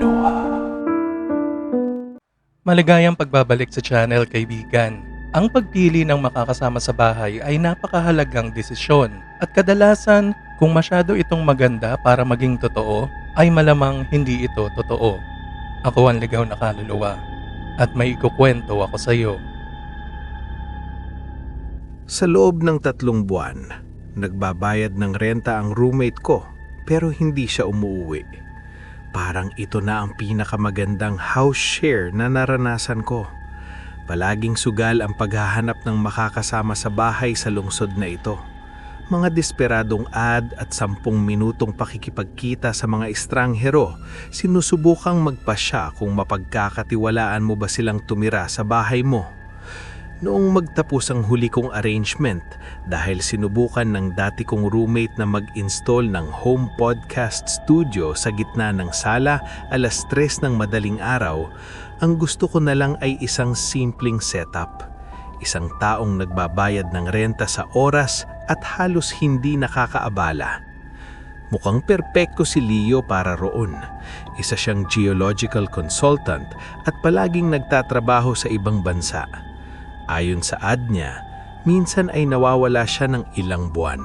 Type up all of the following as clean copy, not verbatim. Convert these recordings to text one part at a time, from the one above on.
Kaluluwa. Maligayang pagbabalik sa channel, kaibigan. Ang pagpili ng makakasama sa bahay ay napakahalagang desisyon at kadalasan kung masyado itong maganda para maging totoo, ay malamang hindi ito totoo. Ako ang ligaw na kaluluwa at may ikukwento ako sa iyo. Sa loob ng 3 buwan, nagbabayad ng renta ang roommate ko pero hindi siya umuwi. Parang ito na ang pinakamagandang house share na naranasan ko. Palaging sugal ang paghahanap ng makakasama sa bahay sa lungsod na ito. Mga desperadong ad at 10 minutong pakikipagkita sa mga estranghero, sinusubukang magpasya kung mapagkakatiwalaan mo ba silang tumira sa bahay mo. Noong magtapos ang huli kong arrangement, dahil sinubukan ng dati kong roommate na mag-install ng home podcast studio sa gitna ng sala 3:00 ng madaling araw, ang gusto ko na lang ay isang simpleng setup. Isang taong nagbabayad ng renta sa oras at halos hindi nakakaabala. Mukhang perpekto si Leo para roon. Isa siyang geological consultant at palaging nagtatrabaho sa ibang bansa. Ayon sa ad niya, minsan ay nawawala siya ng ilang buwan.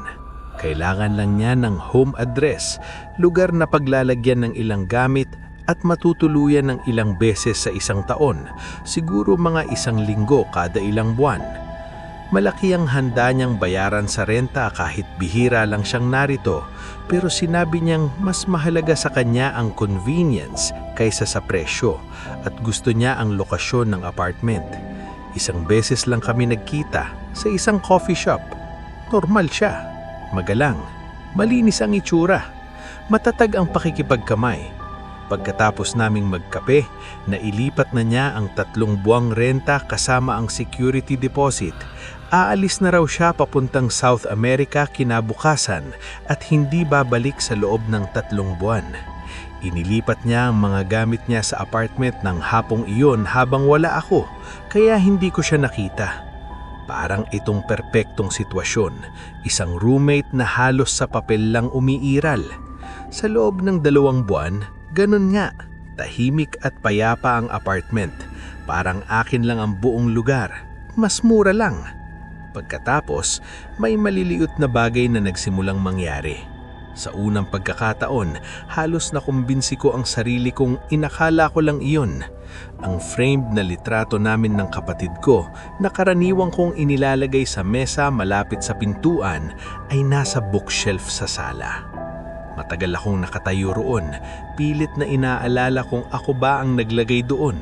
Kailangan lang niya ng home address, lugar na paglalagyan ng ilang gamit at matutuluyan ng ilang beses sa isang taon, siguro mga 1 linggo kada ilang buwan. Malaki ang handa niyang bayaran sa renta kahit bihira lang siyang narito, pero sinabi niyang mas mahalaga sa kanya ang convenience kaysa sa presyo at gusto niya ang lokasyon ng apartment. 1 beses lang kami nagkita sa isang coffee shop. Normal siya, magalang, malinis ang itsura, matatag ang pakikipagkamay. Pagkatapos naming magkape, nailipat na niya ang 3 buwang renta kasama ang security deposit. Aalis na raw siya papuntang South America kinabukasan at hindi babalik sa loob ng 3 buwan. Inilipat niya ang mga gamit niya sa apartment ng hapong iyon habang wala ako, kaya hindi ko siya nakita. Parang itong perpektong sitwasyon, isang roommate na halos sa papel lang umiiral. Sa loob ng 2 buwan, ganun nga, tahimik at payapa ang apartment. Parang akin lang ang buong lugar, mas mura lang. Pagkatapos, may maliliit na bagay na nagsimulang mangyari. Sa unang pagkakataon, halos nakumbinsi ko ang sarili kong inakala ko lang iyon. Ang framed na litrato namin ng kapatid ko na karaniwang kong inilalagay sa mesa malapit sa pintuan ay nasa bookshelf sa sala. Matagal akong nakatayo roon, pilit na inaalala kung ako ba ang naglagay doon.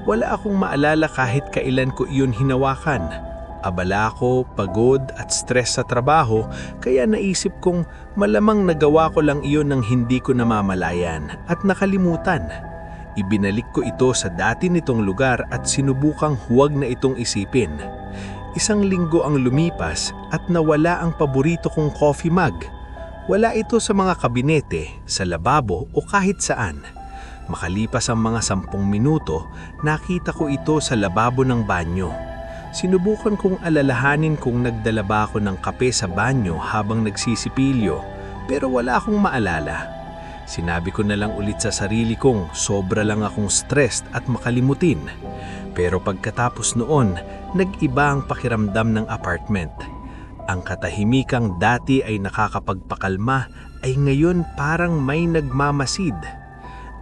Wala akong maalala kahit kailan ko iyon hinawakan. Abala ako, pagod at stress sa trabaho, kaya naisip kong malamang nagawa ko lang iyon ng hindi ko namamalayan at nakalimutan. Ibinalik ko ito sa dati nitong lugar at sinubukang huwag na itong isipin. 1 linggo ang lumipas at nawala ang paborito kong coffee mug. Wala ito sa mga kabinete, sa lababo o kahit saan. Makalipas ang mga 10 minuto, nakita ko ito sa lababo ng banyo. Sinubukan kong alalahanin kung nagdala ba ako ng kape sa banyo habang nagsisipilyo, pero wala akong maalala. Sinabi ko na lang ulit sa sarili kong sobra lang akong stressed at makalimutin. Pero pagkatapos noon, nag-iba ang pakiramdam ng apartment. Ang katahimikang dati ay nakakapagpakalma ay ngayon parang may nagmamasid.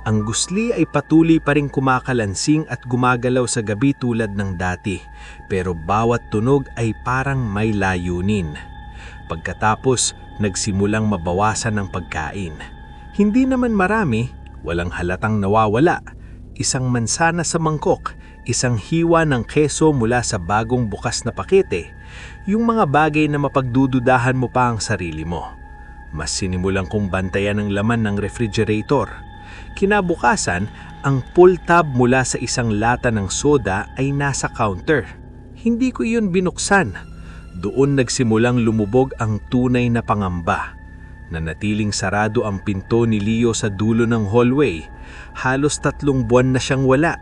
Ang gusli ay patuloy pa ring kumakalansing at gumagalaw sa gabi tulad ng dati, pero bawat tunog ay parang may layunin. Pagkatapos, nagsimulang mabawasan ang pagkain. Hindi naman marami, walang halatang nawawala. 1 mansana sa mangkok, 1 hiwa ng keso mula sa bagong bukas na pakete, yung mga bagay na mapagdududahan mo pa ang sarili mo. Mas sinimulang kong bantayan ang laman ng refrigerator. Kinabukasan, ang pull tab mula sa 1 lata ng soda ay nasa counter. Hindi ko iyon binuksan. Doon nagsimulang lumubog ang tunay na pangamba. Nanatiling sarado ang pinto ni Leo sa dulo ng hallway. Halos 3 buwan na siyang wala.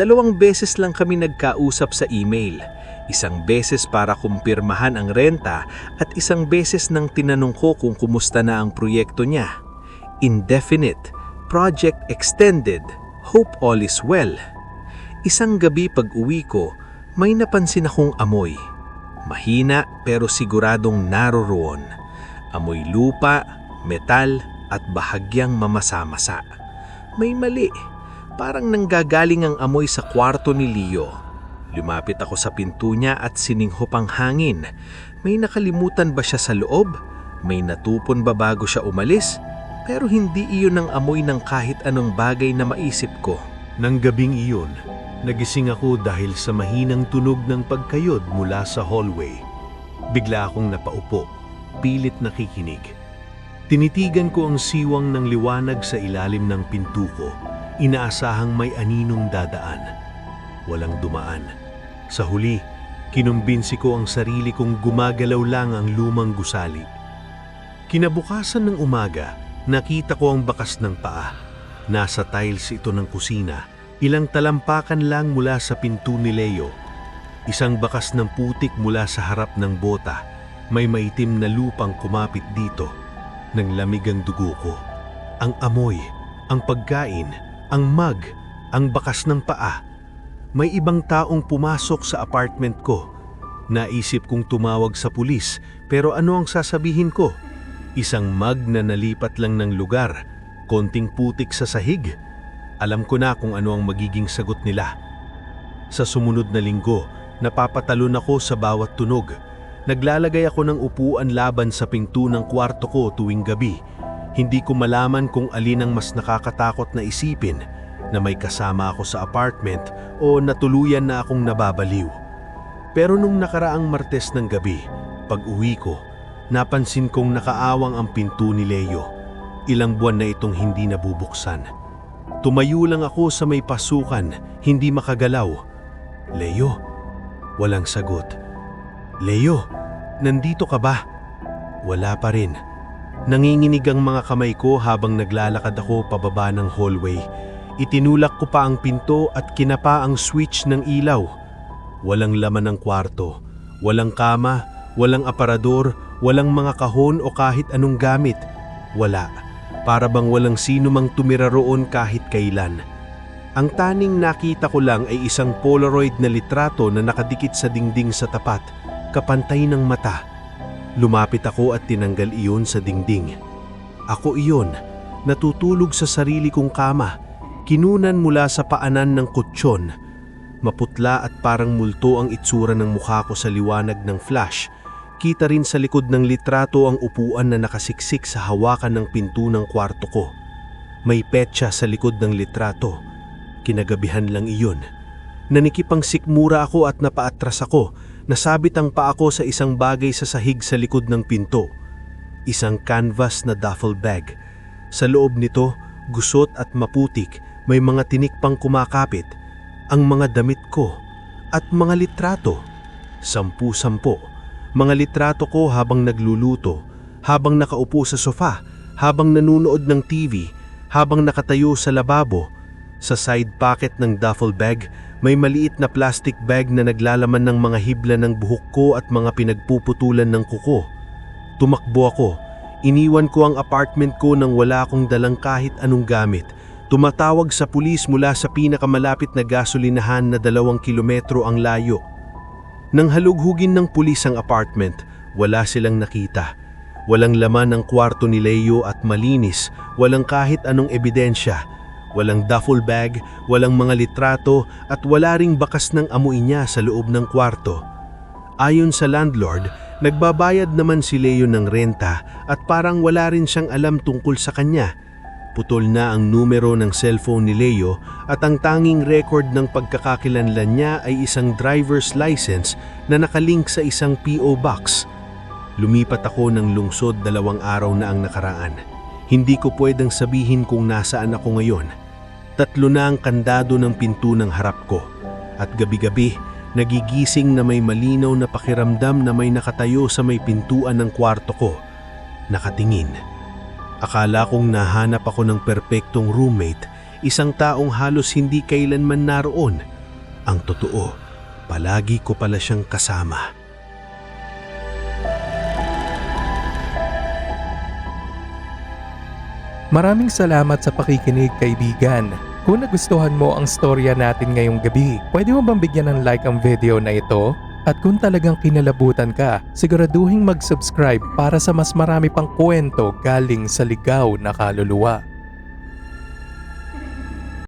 2 beses lang kami nagkausap sa email. 1 beses para kumpirmahan ang renta at 1 beses nang tinanong ko kung kumusta na ang proyekto niya. Indefinite, project extended, Hope all is well. Isang gabi pag-uwi ko, may napansin akong amoy. Mahina pero siguradong naroroon. Amoy lupa, metal at bahagyang mamasa-masa. May mali. Parang nanggagaling ang amoy sa kwarto ni Leo. Lumapit ako sa pinto niya at sininghop ang hangin. May nakalimutan ba siya sa loob? May natupon ba bago siya umalis? Pero hindi iyon ang amoy ng kahit anong bagay na maisip ko. Nang gabing iyon, nagising ako dahil sa mahinang tunog ng pagkayod mula sa hallway. Bigla akong napaupo, pilit nakikinig. Tinitigan ko ang siwang ng liwanag sa ilalim ng pinto ko. Inaasahang may aninong dadaan. Walang dumaan. Sa huli, kinumbinsi ko ang sarili kong gumagalaw lang ang lumang gusali. Kinabukasan ng umaga, nakita ko ang bakas ng paa. Nasa tiles ito ng kusina, ilang talampakan lang mula sa pinto ni Leo. Isang bakas ng putik mula sa harap ng bota. May maitim na lupang kumapit dito. Nanglamig ang dugo ko. Ang amoy, ang pagkain, ang mug, ang bakas ng paa. May ibang taong pumasok sa apartment ko. Naisip kong tumawag sa pulis, pero ano ang sasabihin ko? Isang mug na nalipat lang ng lugar, konting putik sa sahig. Alam ko na kung ano ang magiging sagot nila. Sa sumunod na linggo, napapatalon ako sa bawat tunog. Naglalagay ako ng upuan laban sa pinto ng kwarto ko tuwing gabi. Hindi ko malaman kung alin ang mas nakakatakot na isipin, na may kasama ako sa apartment o natuluyan na akong nababaliw. Pero nung nakaraang Martes ng gabi, pag-uwi ko, napansin kong nakaawang ang pinto ni Leo. Ilang buwan na itong hindi nabubuksan. Tumayo lang ako sa may pasukan, hindi makagalaw. Leo, walang sagot. Leo, nandito ka ba? Wala pa rin. Nanginginig ang mga kamay ko habang naglalakad ako pababa ng hallway. Itinulak ko pa ang pinto at kinapa ang switch ng ilaw. Walang laman ng kwarto. Walang kama, walang aparador, walang mga kahon o kahit anong gamit. Wala. Para bang walang sino mang tumira roon kahit kailan. Ang taning nakita ko lang ay isang Polaroid na litrato na nakadikit sa dingding sa tapat, kapantay ng mata. Lumapit ako at tinanggal iyon sa dingding. Ako iyon, natutulog sa sarili kong kama, kinunan mula sa paanan ng kutsyon. Maputla at parang multo ang itsura ng mukha ko sa liwanag ng flash. Kita rin sa likod ng litrato ang upuan na nakasiksik sa hawakan ng pinto ng kwarto ko. May petsa sa likod ng litrato. Kinagabihan lang iyon. Nanikipang sikmura ako at napaatras ako. Nasabit ang paa ko sa isang bagay sa sahig sa likod ng pinto. Isang canvas na duffel bag. Sa loob nito, gusot at maputik, may mga tinik pang kumakapit. Ang mga damit ko at mga litrato. 10-10. Mga litrato ko habang nagluluto, habang nakaupo sa sofa, habang nanunood ng TV, habang nakatayo sa lababo. Sa side pocket ng duffel bag, may maliit na plastic bag na naglalaman ng mga hibla ng buhok ko at mga pinagpuputulan ng kuko. Tumakbo ako. Iniwan ko ang apartment ko nang wala akong dalang kahit anong gamit. Tumatawag sa pulis mula sa pinakamalapit na gasolinahan na 2 kilometro ang layo. Nang halughugin ng pulis ang apartment, wala silang nakita. Walang laman ang kwarto ni Leo at malinis, walang kahit anong ebidensya. Walang duffel bag, walang mga litrato at wala ring bakas ng amoy niya sa loob ng kwarto. Ayon sa landlord, nagbabayad naman si Leo ng renta at parang wala rin siyang alam tungkol sa kanya. Putol na ang numero ng cellphone ni Leo at ang tanging record ng pagkakakilanlan niya ay isang driver's license na nakalink sa isang PO box. Lumipat ako ng lungsod 2 araw na ang nakaraan. Hindi ko pwedeng sabihin kung nasaan ako ngayon. 3 na ang kandado ng pinto ng harap ko. At gabi-gabi, nagigising na may malinaw na pakiramdam na may nakatayo sa may pintuan ng kwarto ko. Nakatingin. Akala kong nahanap ako ng perpektong roommate, isang taong halos hindi kailanman naroon. Ang totoo, palagi ko pala siyang kasama. Maraming salamat sa pakikinig, kaibigan. Kung nagustuhan mo ang storya natin ngayong gabi, pwede mo bang bigyan ng like ang video na ito? At kung talagang kinalabutan ka, siguraduhin mag-subscribe para sa mas marami pang kwento galing sa ligaw na kaluluwa.